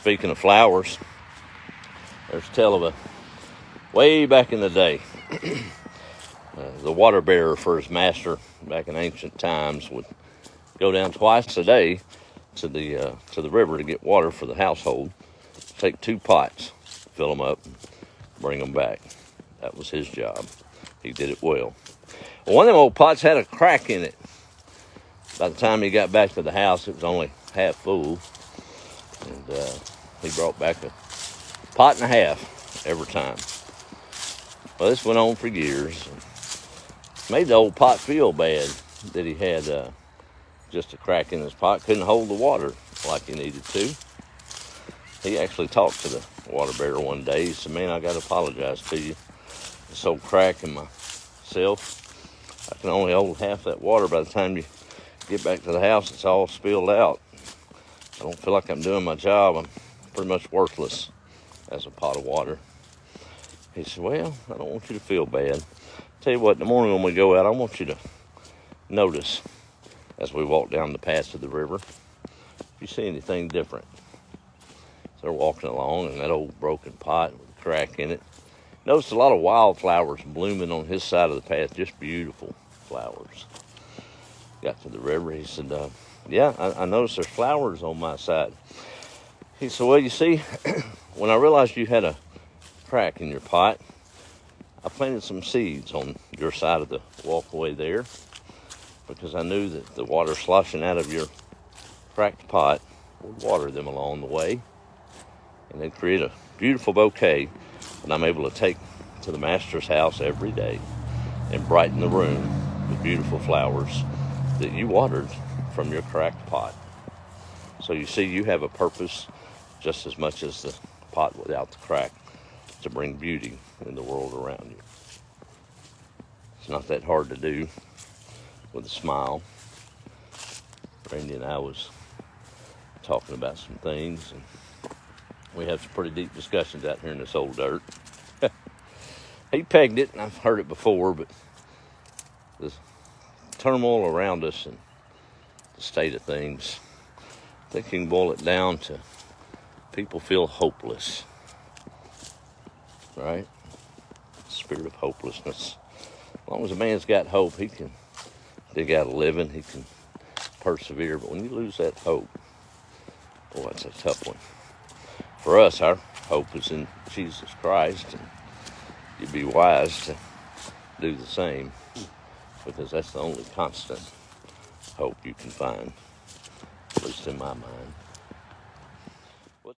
Speaking of flowers, there's a tale of a way back in the day. The water bearer for his master back in ancient times would go down twice a day to the river to get water for the household. Take 2 pots, fill them up, and bring them back. That was his job. He did it well. Well, one of them old pots had a crack in it. By the time he got back to the house, it was only half full. And he brought back a pot and a half every time. Well, this went on for years. Made the old pot feel bad that he had just a crack in his pot. Couldn't hold the water like he needed to. He actually talked to the water bearer one day. He said, "Man, I got to apologize to you. This old crack in myself, I can only hold half that water. By the time you get back to the house, it's all spilled out. I don't feel like I'm doing my job. I'm pretty much worthless as a pot of water." He said, "Well, I don't want you to feel bad. Tell you what, in the morning when we go out, I want you to notice as we walk down the path to the river, if you see anything different." So they're walking along, and that old broken pot with a crack in it. Noticed a lot of wildflowers blooming on his side of the path, just beautiful flowers. Got to the river, he said, "Yeah, I noticed there's flowers on my side." He said, "Well, you see, when I realized you had a crack in your pot, I planted some seeds on your side of the walkway there because I knew that the water sloshing out of your cracked pot would water them along the way, and they'd create a beautiful bouquet that I'm able to take to the master's house every day and brighten the room with beautiful flowers that you watered from your cracked pot. So you see, you have a purpose just as much as the pot without the crack, to bring beauty in the world around you." It's not that hard to do with a smile. Randy and I was talking about some things, and we have some pretty deep discussions out here in this old dirt. He pegged it, and I've heard it before, but the turmoil around us and the state of things, I think you can boil it down to people feel hopeless, right? Spirit of hopelessness. As long as a man's got hope, he can dig out a living, he can persevere. But when you lose that hope, boy, that's a tough one. For us, our hope is in Jesus Christ, and you'd be wise to do the same, because that's the only constant hope you can find, at least in my mind.